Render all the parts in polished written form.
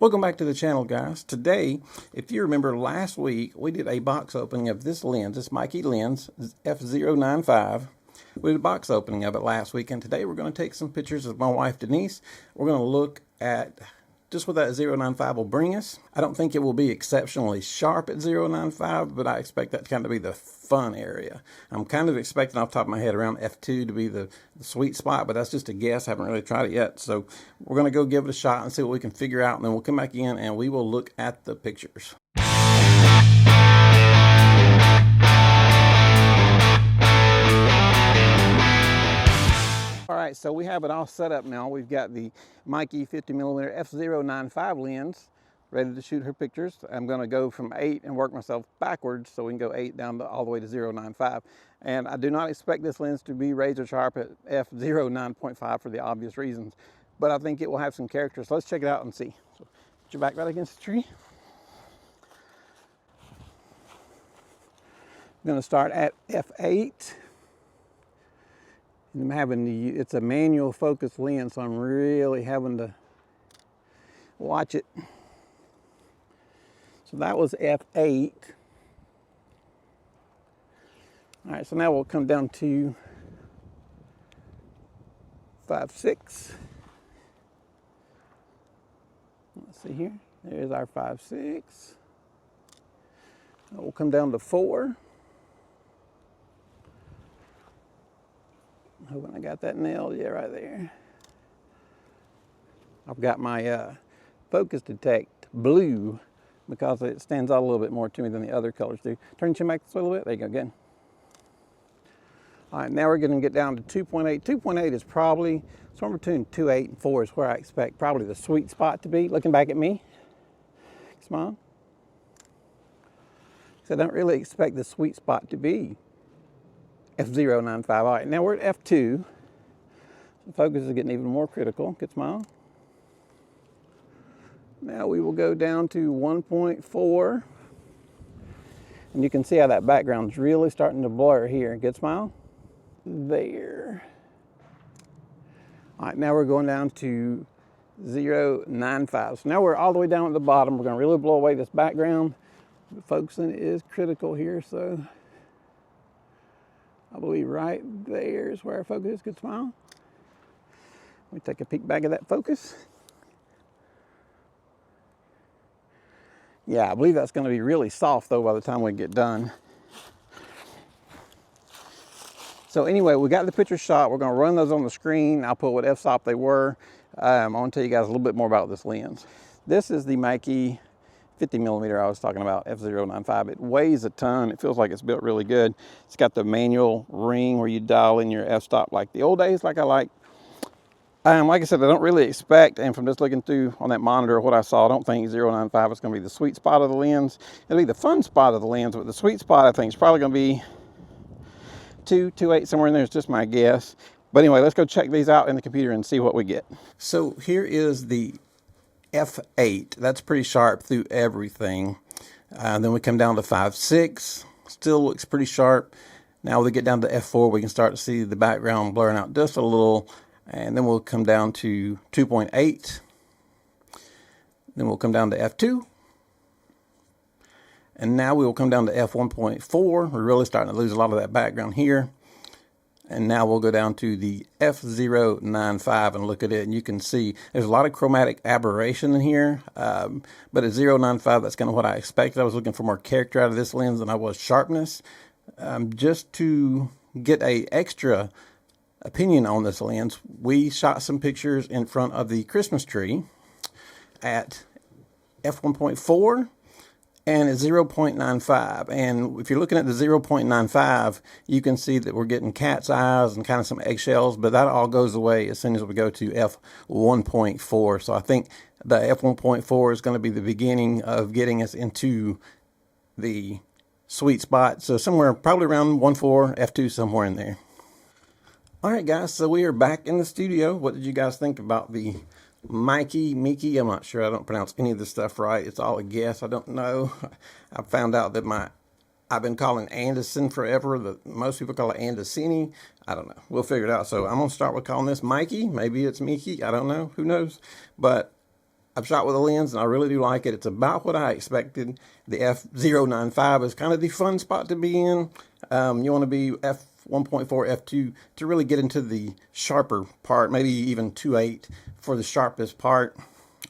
Welcome back to the channel, guys. Today, if you remember last week, we did a box opening of this lens, this Meike lens, F0.95. We did a box opening of it last week, and today we're going to take some pictures of my wife, Denise. We're going to look at just what that 0.95 will bring us. I don't think it will be exceptionally sharp at 0.95, but I expect that to kind of be the fun area. I'm kind of expecting off the top of my head around F2 to be the sweet spot, but that's just a guess. I haven't really tried it yet. So we're going to go give it a shot and see what we can figure out, and then we'll come back in and we will look at the pictures. Alright, so we have it all set up now. We've got the Meike 50mm F0.95 lens ready to shoot her pictures. I'm going to go from 8 and work myself backwards so we can go 8 down to all the way to 0.95. And I do not expect this lens to be razor sharp at f/9.5 for the obvious reasons, but I think it will have some character. So let's check it out and see. So put your back right against the tree. I'm going to start at f8. I'm having it's a manual focus lens, so I'm really having to watch it. So that was f8. All right, so now we'll come down to 5.6. Let's see here. There's our 5.6. We'll come down to 4. Hoping I got that nailed. Yeah, right there. I've got my focus detect blue because it stands out a little bit more to me than the other colors do. Turn your chin back just a little bit. There you go, good. All right, now we're going to get down to 2.8. 2.8 is probably somewhere between 2.8 and 4 is where I expect probably the sweet spot to be. Looking back at me. Smile. So I don't really expect the sweet spot to be f/0.95. All right, now we're at f2. The focus is getting even more critical. Good smile. Now we will go down to 1.4. And you can see how that background's really starting to blur here. Good smile. There. All right, now we're going down to 0.95. So now we're all the way down at the bottom. We're going to really blow away this background. The focusing is critical here, so I believe right there is where our focus is. Good smile. Let me take a peek back at that focus. Yeah, I believe that's going to be really soft though by the time we get done. So anyway, we got the picture shot. We're going to run those on the screen. I'll put what f-stop they were. I want to tell you guys a little bit more about this lens. This is the Meike 50mm I was talking about, F0.95. It weighs a ton. It feels like it's built really good. It's got the manual ring where you dial in your f-stop like the old days, like I like. Like I said, I don't really expect, and from just looking through on that monitor what I saw, I don't think 0.95 is going to be the sweet spot of the lens. It'll be the fun spot of the lens, but the sweet spot I think is probably going to be 2.8, somewhere in there is just my guess. But anyway, let's go check these out in the computer and see what we get. So here is the f8. That's pretty sharp through everything. Then we come down to 5.6. Still looks pretty sharp. Now we get down to f4, we can start to see the background blurring out just a little. And then we'll come down to 2.8. Then we'll come down to f2. And now we will come down to f1.4. We're really starting to lose a lot of that background here. And now we'll go down to the f/0.95 and look at it. And you can see there's a lot of chromatic aberration in here. But at 0.95, that's kind of what I expected. I was looking for more character out of this lens than I was sharpness. Just to get a extra opinion on this lens, we shot some pictures in front of the Christmas tree at f1.4 and at 0.95. And if you're looking at the 0.95, you can see that we're getting cat's eyes and kind of some eggshells, but that all goes away as soon as we go to f1.4. So I think the f1.4 is going to be the beginning of getting us into the sweet spot. So somewhere probably around 1.4, f2, somewhere in there. All right, guys, so we are back in the studio. What did you guys think about the Meike? I'm not sure. I don't pronounce any of this stuff right. It's all a guess. I don't know. I found out that I've been calling Anderson forever. Most people call it Andersini. I don't know. We'll figure it out. So I'm going to start with calling this Meike. Maybe it's Meike. I don't know. Who knows? But I've shot with a lens and I really do like it. It's about what I expected. The F0.95 is kind of the fun spot to be in. You want to be f1.4, f2 to really get into the sharper part, maybe even 2.8 for the sharpest part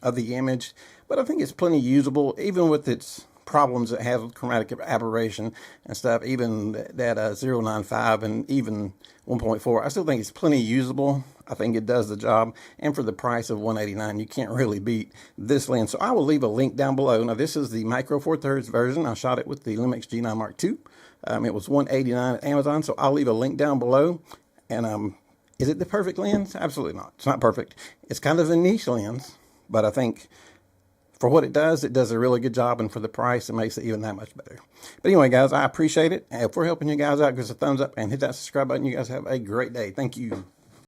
of the image. But I think it's plenty usable, even with its problems it has with chromatic aberration and stuff. Even that 0.95 and even 1.4, I still think it's plenty usable. I think it does the job, and for the price of $189, you can't really beat this lens. So I will leave a link down below. Now this is the Micro Four Thirds version. I shot it with the Lumix G9 Mark II. It was $189 at Amazon, so I'll leave a link down below. And is it the perfect lens? Absolutely not. It's not perfect. It's kind of a niche lens, but I think for what it does a really good job, and for the price, it makes it even that much better. But anyway, guys, I appreciate it. If we're helping you guys out, give us a thumbs up and hit that subscribe button. You guys have a great day. Thank you.